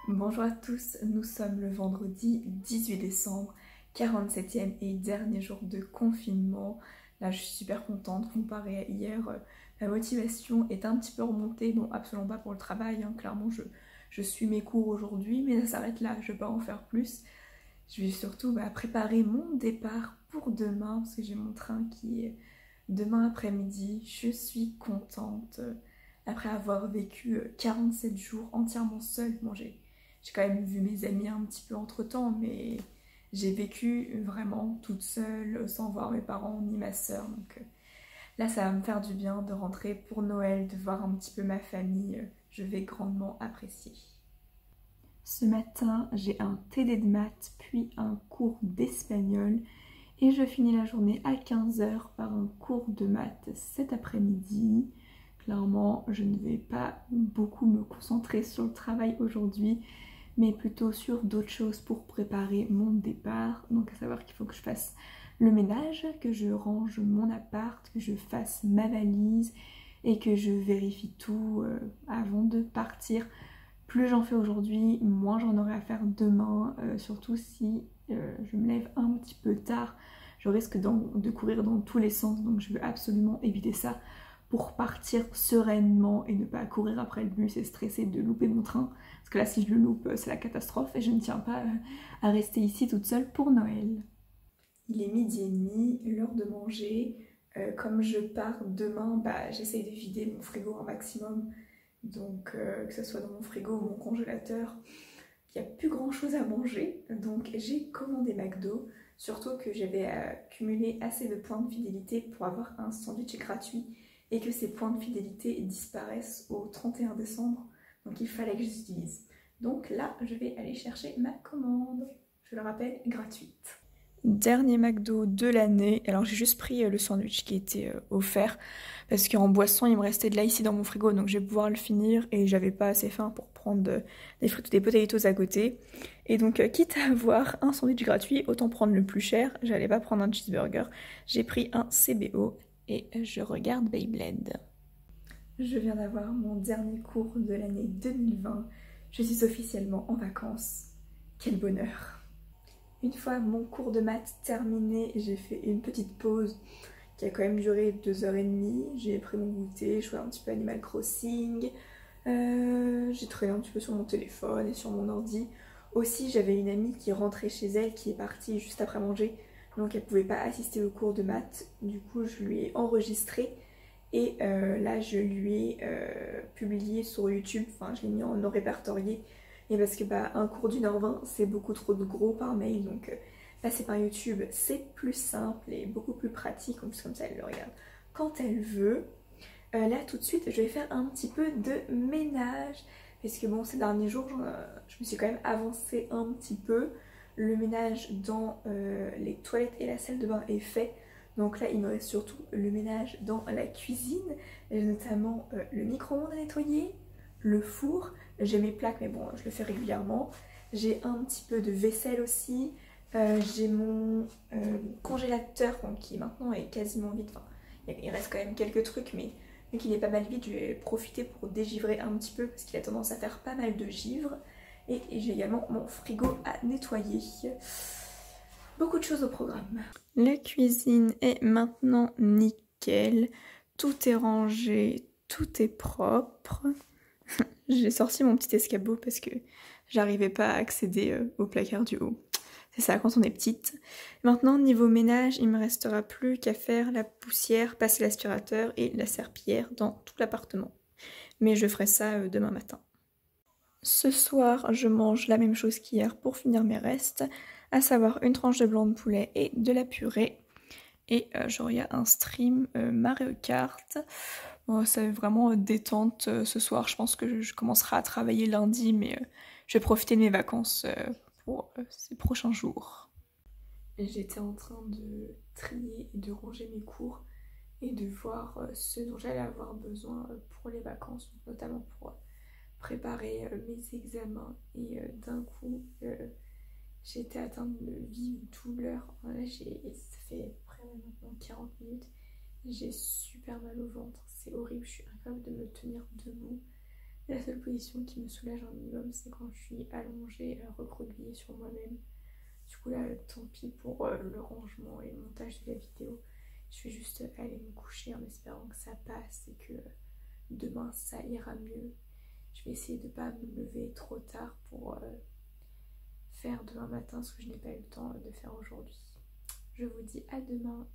Bonjour à tous, nous sommes le vendredi 18 décembre, 47e et dernier jour de confinement. Là je suis super contente, comparé à hier, la motivation est un petit peu remontée, bon absolument pas pour le travail, hein. Clairement je suis mes cours aujourd'hui mais ça s'arrête là, je ne vais pas en faire plus. Je vais surtout préparer mon départ pour demain parce que j'ai mon train qui est demain après-midi. Je suis contente après avoir vécu 47 jours entièrement seule. Bon, j'ai quand même vu mes amis un petit peu entre temps, mais j'ai vécu vraiment toute seule sans voir mes parents ni ma soeur. Donc là, ça va me faire du bien de rentrer pour Noël, de voir un petit peu ma famille. Je vais grandement apprécier. Ce matin, j'ai un TD de maths, puis un cours d'espagnol et je finis la journée à 15 h par un cours de maths cet après-midi. Clairement, je ne vais pas beaucoup me concentrer sur le travail aujourd'hui, mais plutôt sur d'autres choses pour préparer mon départ. Donc à savoir qu'il faut que je fasse le ménage, que je range mon appart, que je fasse ma valise et que je vérifie tout avant de partir. Plus j'en fais aujourd'hui, moins j'en aurai à faire demain, surtout si je me lève un petit peu tard. Je risque de courir dans tous les sens, donc je veux absolument éviter ça pour partir sereinement et ne pas courir après le bus et stresser de louper mon train. Parce que là, si je le loupe, c'est la catastrophe et je ne tiens pas à rester ici toute seule pour Noël. Il est 12h30, l'heure de manger. Comme je pars demain, j'essaye de vider mon frigo un maximum. Donc que ce soit dans mon frigo ou mon congélateur, il n'y a plus grand chose à manger. Donc j'ai commandé McDo, surtout que j'avais accumulé assez de points de fidélité pour avoir un sandwich gratuit et que ces points de fidélité disparaissent au 31 décembre. Donc il fallait que je les utilise. Donc là, je vais aller chercher ma commande. Je le rappelle, gratuite. Dernier McDo de l'année. Alors j'ai juste pris le sandwich qui était offert parce qu'en boisson il me restait de l'ice dans mon frigo, donc je vais pouvoir le finir et j'avais pas assez faim pour prendre des frites ou des potatoes à côté. Et donc quitte à avoir un sandwich gratuit, autant prendre le plus cher. J'allais pas prendre un cheeseburger. J'ai pris un CBO et je regarde Beyblade. Je viens d'avoir mon dernier cours de l'année 2020. Je suis officiellement en vacances. Quel bonheur! Une fois mon cours de maths terminé, j'ai fait une petite pause qui a quand même duré 2h30. J'ai pris mon goûter, joué un petit peu Animal Crossing. J'ai traîné un petit peu sur mon téléphone et sur mon ordi. Aussi, j'avais une amie qui rentrait chez elle, qui est partie juste après manger. Donc elle pouvait pas assister au cours de maths. Du coup, je lui ai enregistré. Et là, je lui ai publié sur YouTube. Enfin, je l'ai mis en non répertorié. Et parce que un cours d'1h20 c'est beaucoup trop de gros par mail, donc passer par YouTube c'est plus simple et beaucoup plus pratique, comme ça elle le regarde quand elle veut. Là tout de suite je vais faire un petit peu de ménage, parce que bon ces derniers jours je me suis quand même avancée un petit peu. Le ménage dans les toilettes et la salle de bain est fait. Donc là il me reste surtout le ménage dans la cuisine, notamment le micro-ondes à nettoyer, le four. J'ai mes plaques mais bon je le fais régulièrement. J'ai un petit peu de vaisselle aussi. J'ai mon congélateur qui maintenant est quasiment vide. Enfin, il reste quand même quelques trucs mais vu qu'il est pas mal vide je vais profiter pour dégivrer un petit peu parce qu'il a tendance à faire pas mal de givre. Et j'ai également mon frigo à nettoyer. Beaucoup de choses au programme. La cuisine est maintenant nickel. Tout est rangé, tout est propre. J'ai sorti mon petit escabeau parce que j'arrivais pas à accéder au placard du haut. C'est ça quand on est petite. Maintenant, niveau ménage, il me restera plus qu'à faire la poussière, passer l'aspirateur et la serpillière dans tout l'appartement. Mais je ferai ça demain matin. Ce soir, je mange la même chose qu'hier pour finir mes restes, à savoir une tranche de blanc de poulet et de la purée. Et genre il y a un stream Mario Kart. Bon, c'est vraiment détente ce soir. Je pense que je commencerai à travailler lundi, mais je vais profiter de mes vacances pour ces prochains jours. J'étais en train de trier et de ranger mes cours et de voir ce dont j'allais avoir besoin pour les vacances, notamment pour préparer mes examens. Et d'un coup, j'ai été atteinte de vive douleur. Là, ça fait près maintenant 40 minutes. J'ai super mal au ventre, c'est horrible, je suis incapable de me tenir debout. La seule position qui me soulage un minimum, c'est quand je suis allongée, recroquevillée sur moi-même. Du coup là, tant pis pour le rangement et le montage de la vidéo. Je vais juste aller me coucher en espérant que ça passe et que demain ça ira mieux. Je vais essayer de ne pas me lever trop tard pour faire demain matin ce que je n'ai pas eu le temps de faire aujourd'hui. Je vous dis à demain.